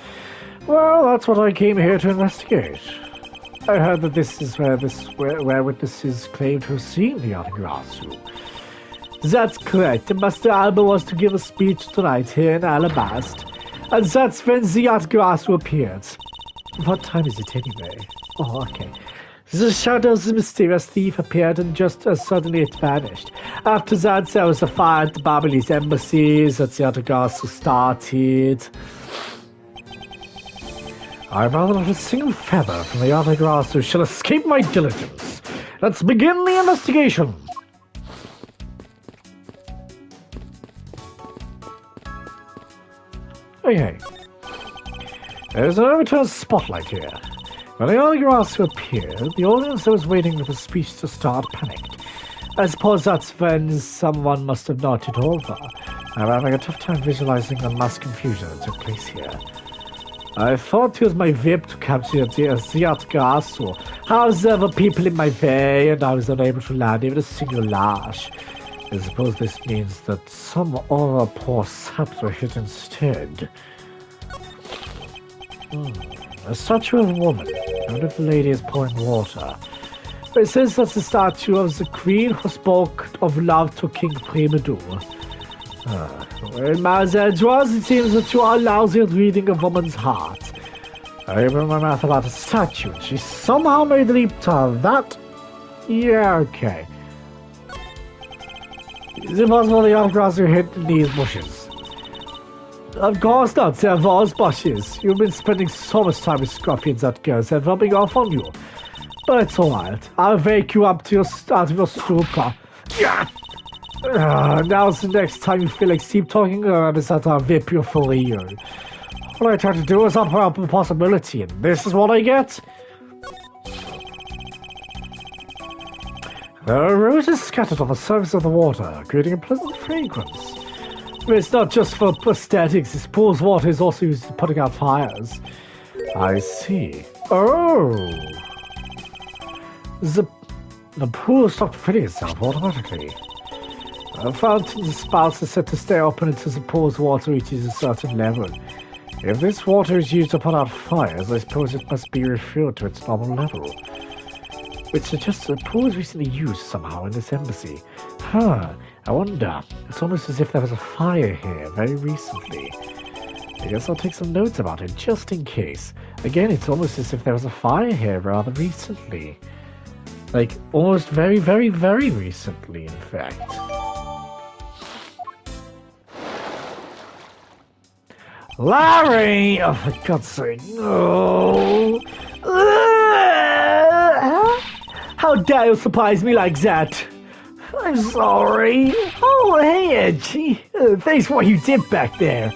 Speaker 1: Well, that's what I came here to investigate. I heard that this is where witnesses claim to have seen the Yatagarasu. That's correct. Master Alba was to give a speech tonight here in Alabasta, and that's when the Yatagarasu appeared. What time is it anyway? Oh, okay. The shadow of the mysterious thief appeared and just as suddenly it vanished. After that, there was a fire at the Babylonis embassy that the Yatagarasu started. I'd rather not a single feather from the Yatagarasu shall escape my diligence. Let's begin the investigation. Okay. There's an overturned spotlight here. When the Yatagarasu appeared, the audience that was waiting for the speech to start panicked. I suppose that's when someone must have knocked it over. I'm having a tough time visualizing the mass confusion that took place here. I thought to use my whip to capture the Yatagarasu. However, people in my way, and I was unable to land even a single lash. I suppose this means that some other poor saps were hit instead. A statue of a woman. I wonder if the lady is pouring water. It says that's the statue of the queen who spoke of love to King Primadou. Well, Miles Edgeworth, it seems that you are lousy at reading a woman's heart. I opened my mouth about a statue, and she somehow made the leap to that. Yeah, okay. Is it possible the Yatagarasu hid in these bushes? Of course not, there was bushes. You've been spending so much time with Scruffy and that girl, they're rubbing off on you. But it's alright. I'll wake you up to out of your stupor. Yeah. Now's the next time you feel like keep talking around is that I'll whip you for real. All I try to do is offer up a possibility, and this is what I get? There are roses scattered on the surface of the water, creating a pleasant fragrance. But it's not just for aesthetics, this pool's water is also used for putting out fires. I see. Oh! The pool stopped filling itself automatically. The fountain's spouts are set to stay open until the pool's water reaches a certain level. If this water is used to put out fires, I suppose it must be refilled to its normal level. Which suggests the pool was recently used somehow in this embassy. I wonder. It's almost as if there was a fire here very recently. I guess I'll take some notes about it, just in case. Again, it's almost as if there was a fire here rather recently. Like, almost very, very, very recently, in fact. Larry! Oh, for God's sake, no! How dare you surprise me like that? I'm sorry. Oh, hey, Edgy. Thanks for what you did back there.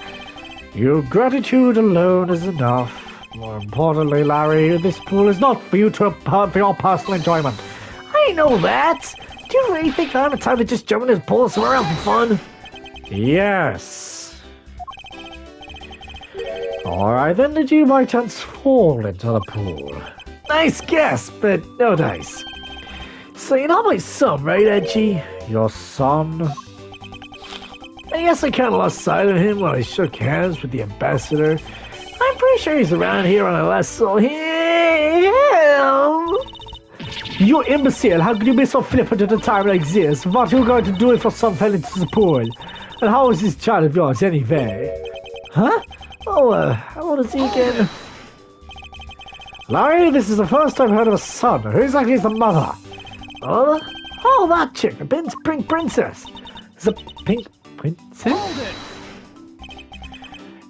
Speaker 1: Your gratitude alone is enough. More importantly, Larry, this pool is not for you for your personal enjoyment. I know that. Do you really think I have time to just jump in his pool and swim around for fun? Yes. Alright, then did you by chance fall into the pool? Nice guess, but no dice. So you're not my son, right, Edgy? Your son? I guess I kinda lost sight of him when I shook hands with the ambassador. I'm pretty sure he's around here on a less so him. You imbecile, how could you be so flippant at a time like this? What are you going to do if your son fell into the pool? And how is this child of yours anyway? Huh? Oh, how old is he again? Larry, this is the first I've heard of a son. Who exactly is the mother? Oh, that chick, the pink princess. The pink princess?
Speaker 2: Hold it!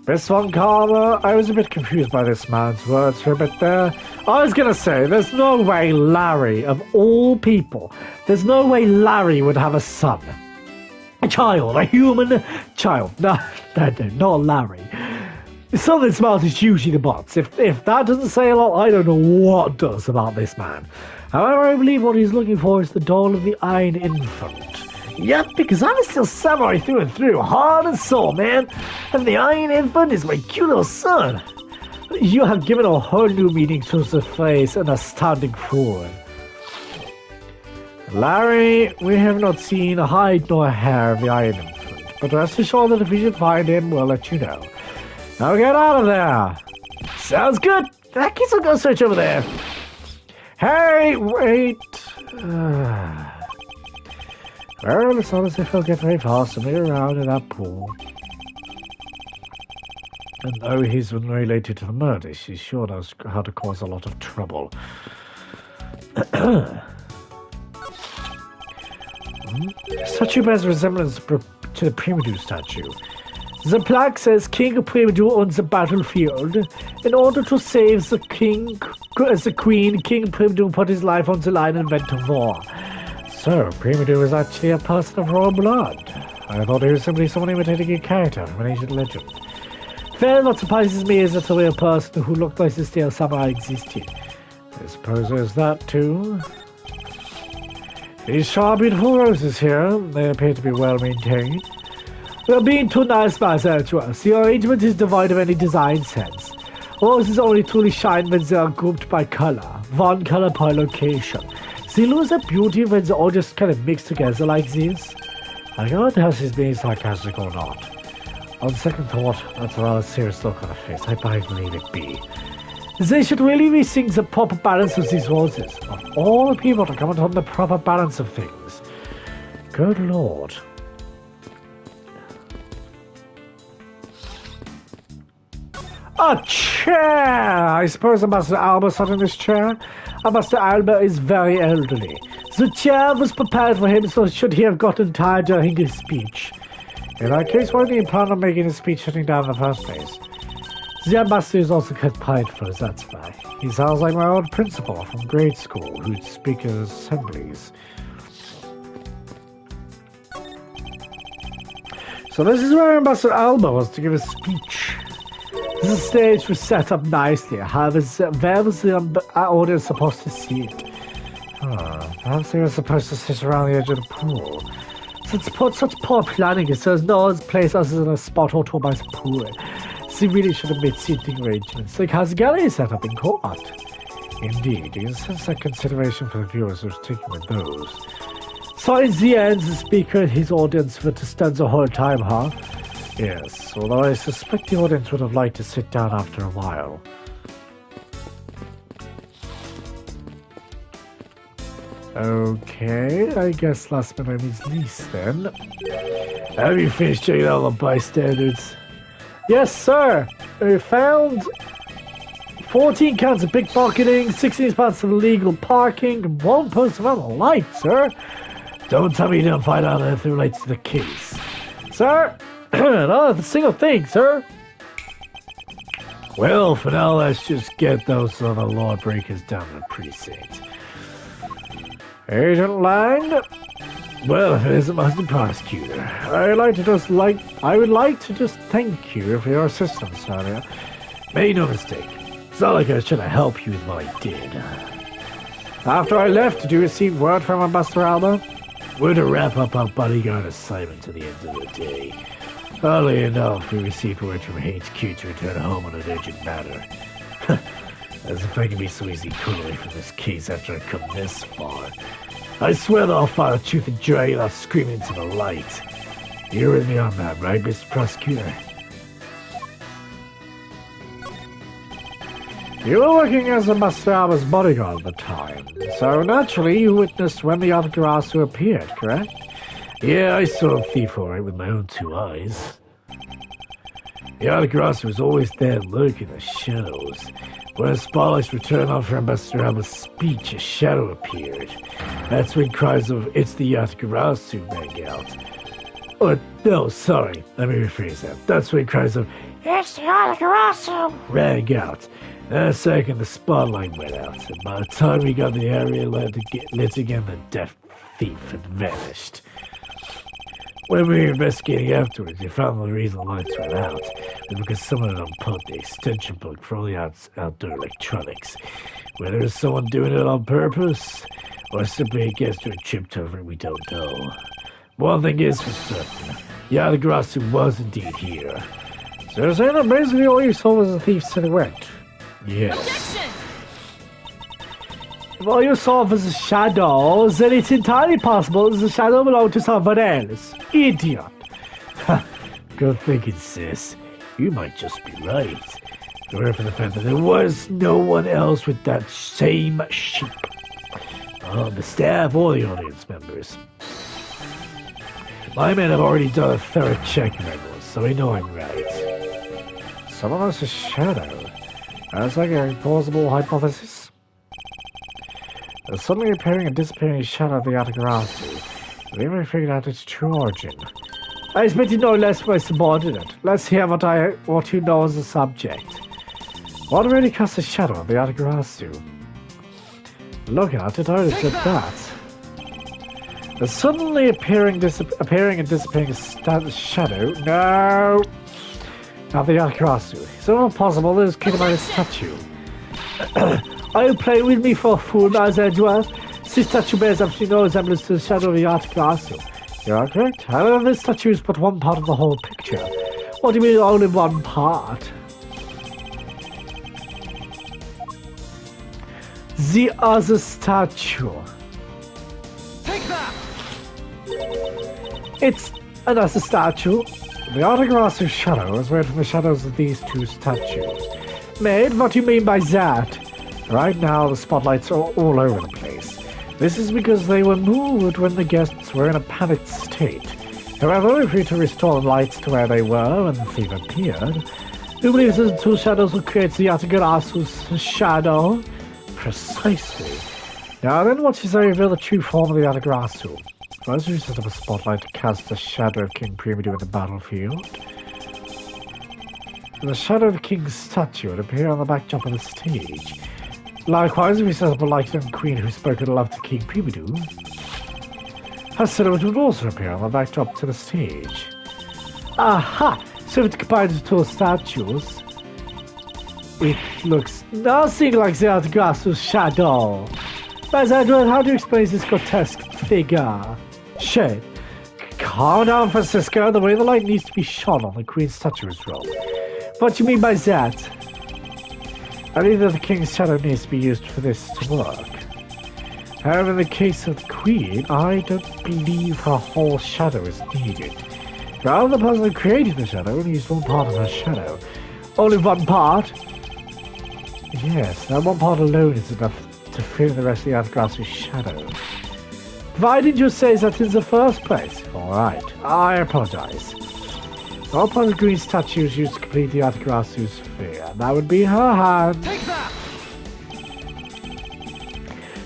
Speaker 1: Miss Von Karma, I was a bit confused by this man's words for a bit there. I was gonna say, there's no way Larry, of all people, there's no way Larry would have a son. A child, a human child. No, not Larry. Something smart is usually the bots. If that doesn't say a lot, I don't know what does about this man. However, I believe what he's looking for is the doll of the Iron Infant. Yep, because I'm still samurai through and through, heart and soul, man. And the Iron Infant is my cute little son. You have given a whole new meaning to the phrase an astounding fool. Larry, we have not seen a hide nor hair of the Iron Infant, but rest assured that if we should find him, we'll let you know. Now get out of there! Sounds good! I guess I'll go search over there. Hey, wait! Well, it's not as if he'll get very far, so maybe around in that pool. And though he's related to the murder, she sure knows how to cause a lot of trouble. Statue bears resemblance to the Primedu statue. The plaque says King Primedu on the battlefield. In order to save the king, as the queen, King Primedu put his life on the line and went to war. So, Primedu is actually a person of royal blood. I thought he was simply someone imitating a character from an ancient legend. Fair, what surprises me is that a real person who looked like the steel samurai existed. I suppose there's that too. These sharp, beautiful roses here, they appear to be well maintained. They're being too nice myself to us. The arrangement is devoid of any design sense. Roses only truly shine when they are grouped by color, one color per location. They lose their beauty when they all just kind of mix together like this. I can't tell if he's being sarcastic or not. On second thought, that's a rather serious look on her face. I believe it be. They should really rethink the proper balance of these roses. Of all the people to comment on the proper balance of things. Good lord. A chair! I suppose Ambassador Alba sat in this chair. Ambassador Alba is very elderly. The chair was prepared for him, so should he have gotten tired during his speech. In that case, why did he plan on making his speech sitting down in the first place? The ambassador is also quite prideful, that's why. He sounds like my old principal from grade school, who'd speak at assemblies. So this is where Ambassador Alba was to give a speech. The stage was set up nicely, however, where was the audience supposed to see it? Perhaps they were supposed to sit around the edge of the pool. Such poor planning, it says no one's place other than a spot or two by the pool. They really should have made seating arrangements, like how the gallery set up in court. Indeed, you can sense that consideration for the viewers was taken with those. So in the end, the speaker and his audience were to stand the whole time, huh? Yes, although I suspect the audience would have liked to sit down after a while. Okay, I guess last but not least then. Have you finished checking out the bystanders? Yes, sir! We found 14 counts of pickpocketing, 16 spots of illegal parking, and 1 person on the light, sir! Don't tell me you didn't find out if it relates to the case. Sir? Not a single thing, sir! Well, for now, let's just get those other lawbreakers down to the precinct. Agent Lang? Well, if it isn't Master Prosecutor, I would like to just thank you for your assistance earlier. Made no mistake. It's not like I was trying to help you with what I did. After I left, did you receive word from Ambassador Alba? We're to wrap up our bodyguard assignment to the end of the day. Oddly enough, we received word from HQ to return home on an urgent matter. As if I can be so easy quickly from this case after I've come this far. I swear that I'll file a tooth and drag it out screaming into the light. You're with me on that, right, Mr. Prosecutor? You were working as a Masayama's bodyguard at the time, so naturally you witnessed when the Yatagarasu appeared, correct? Yeah, I saw a thief alright with my own 2 eyes. The Yatagarasu was always there lurking in the shadows. When the spotlights returned on from Masayama's speech, a shadow appeared. That's when cries of "It's the Yatagarasu" rang out. Oh, no, sorry, let me rephrase that. That's when cries of "It's the Yatagarasu" rang out. In a second, the spotlight went out, and by the time we got the area lit again, the deaf thief had vanished. When we were investigating afterwards, we found the reason the lights went out was because someone had unplugged the extension plug for all the outdoor electronics. Whether it's someone doing it on purpose, or simply a guest who had tripped over it, we don't know. One thing is for certain, Yatagarasu was indeed here. So you're saying that basically all you saw was a thief's silhouette? Yes.
Speaker 3: Objection!
Speaker 1: If all you saw was a shadow, then it's entirely possible the shadow belonged to someone else. Idiot. Good thinking, sis. You might just be right. Aware for the fact that there was no one else with that same sheep. The staff or the audience members. My men have already done a thorough check of everyone, so I know I'm right. Someone else's shadow? That's like a plausible hypothesis. There's suddenly appearing and disappearing shadow of the Yatagarasu. We haven't figured out its true origin. I expected no less from my subordinate. Let's hear what you know as the subject. What really casts a shadow of the Yatagarasu? Looking at it, I would have said that. The suddenly appearing and disappearing shadow. No! Not the Yatagarasu. It's not possible that it's killed by a statue. Are you playing with me for a fool, as Edgeworth? This statue bears absolutely no resemblance to the shadow of the Yatagarasu. You are correct. However, this statue is but one part of the whole picture. What do you mean only one part? The other statue.
Speaker 2: Take that!
Speaker 1: It's another statue. The Yatagarasu shadow is made from the shadows of these 2 statues. Made? What do you mean by that? Right now, the spotlights are all over the place. This is because they were moved when the guests were in a panicked state. However, if we were to restore the lights to where they were when the thief appeared, who believes the 2 shadows will create the Yatagarasu's shadow? Precisely. Now then, what is to reveal the true form of the Yatagarasu? First, we set up a spotlight to cast the shadow of King Primidu in the battlefield. The shadow of the king's statue would appear on the backdrop of the stage. Likewise, we set up a light young queen who spoke in love to King Primidu. Her silhouette would also appear on the backdrop to the stage. Aha! So if it combines the 2 statues, it looks nothing like the Yatagarasu shadow. But Edward, how do you explain this grotesque figure? Shit. Calm down, Francisco. The way the light needs to be shone on the queen's statue is wrong. What do you mean by that? I believe that the king's shadow needs to be used for this to work. However, in the case of the queen, I don't believe her whole shadow is needed. Rather, the person who created the shadow only used one part of her shadow. Only one part? Yes, that one part alone is enough to fill the rest of the Yatagarasu shadow. Why did you say that in the first place? Alright, I apologize. All part of the green statue is used to complete the Yatagarasu's sphere. That would be her hand.
Speaker 2: Take that!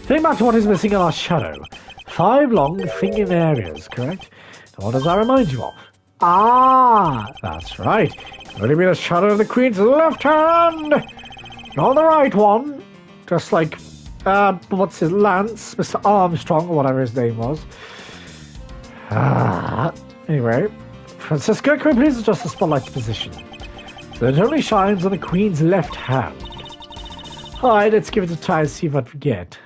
Speaker 1: Think back to what is missing in our shadow. 5 long thinking areas, correct? And what does that remind you of? Ah, that's right. It would be the shadow of the Queen's left hand! Not the right one. Just like, what's his, Lance, Mr. Armstrong, or whatever his name was. Anyway, Francisco, can we please adjust the spotlight's position so that it only shines on the Queen's left hand? Alright, let's give it a try and see what we get.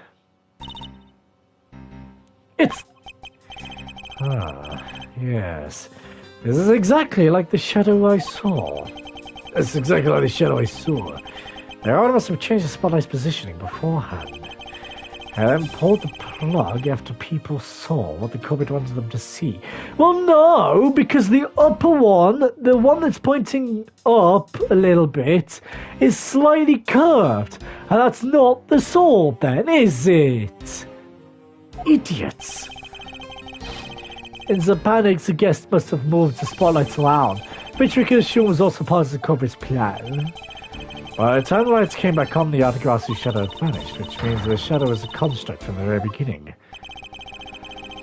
Speaker 1: Yes. This is exactly like the shadow I saw. It's exactly like the shadow I saw. Now, I must have changed the spotlight's positioning beforehand. And then pulled the plug after people saw what the culprit wanted them to see. Well, no, because the upper one, the one that's pointing up a little bit, is slightly curved. And that's not the sword then, is it? Idiots. In the panic, the guest must have moved the spotlights around, which we can assume was also part of the culprit's plan. By the time the lights came back on, the Yata-Garasu shadow had vanished, which means the shadow was a construct from the very beginning.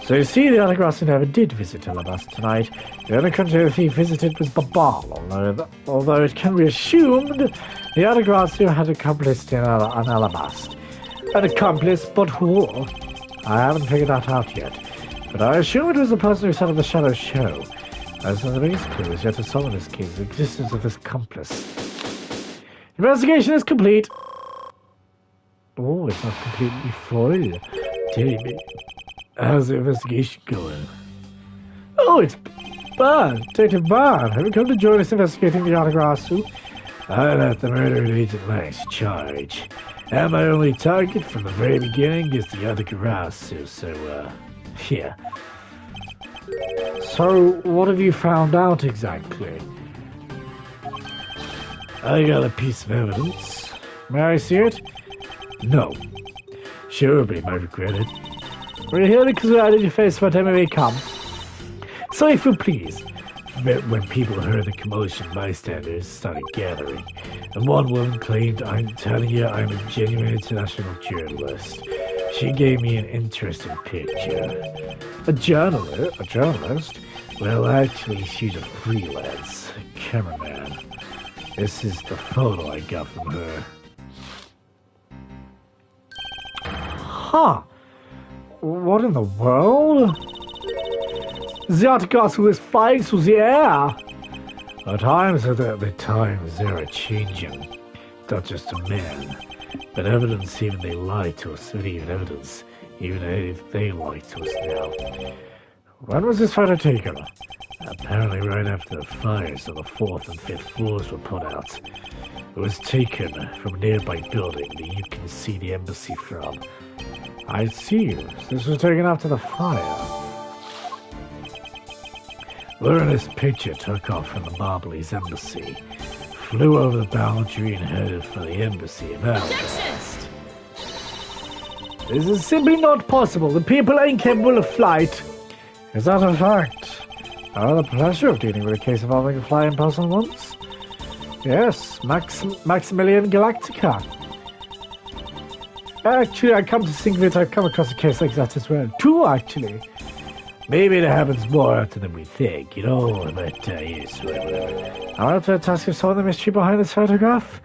Speaker 1: So you see, the Yata-Garasu never did visit Alabasta tonight. The only country the thief visited was Babal, although it can be assumed the Yata-Garasu had an accomplice in Alabasta. An accomplice, but who? I haven't figured that out yet, but I assume it was the person who set up the shadow show. As the biggest clue is yet to solve in this case, the existence of this accomplice. Investigation is complete. Oh, it's not completely full. Tell me, how's the investigation going? Oh, it's Bond, Detective Bond. Have you come to join us investigating the Yata-Garasu? I let the murdered agent Langs charge. And my only target from the very beginning is the Yata-Garasu, so, yeah. So, what have you found out exactly? I got a piece of evidence. May I see it? No. Sure, but you might regret it. We're here because we added your face whatever may come. So if you please. When people heard the commotion, bystanders started gathering. And one woman claimed, I'm telling you, I'm a genuine international journalist. She gave me an interesting picture. A journalist? A journalist? Well, actually, she's a freelance cameraman. This is the photo I got from her. Huh. What in the world? The Yata-Garasu is flying through the air. The times are changing. Not just a man, but evidence, even they lie to us. Even evidence, even if they lie to us now. When was this photo taken? Apparently right after the fire, so the 4th and 5th floors were put out. It was taken from a nearby building that you can see the embassy from. I see. This was taken after the fire. This picture took off from the Barbalese embassy, flew over the boundary and headed for the embassy in Alabasta. This is simply not possible. The people ain't capable of flight. Is that a fact? I had the pleasure of dealing with a case involving a flying person once. Yes, Maximilian Galactica. Actually, I come to think of it, I've come across a case like that as well. 2, actually. Maybe it happens more often than we think, you know, but yes, whatever. I want to task you solve the mystery behind this photograph.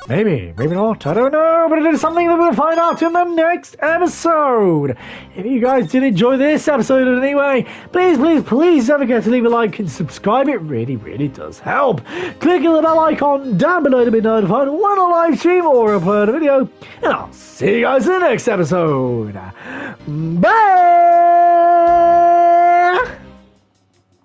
Speaker 1: Maybe, maybe not, I don't know, but it is something that we'll find out in the next episode. If you guys did enjoy this episode in any way, please don't forget to leave a like and subscribe. It really does help. Click on the bell icon down below to be notified when I live stream or upload a video. And I'll see you guys in the next episode. Bye!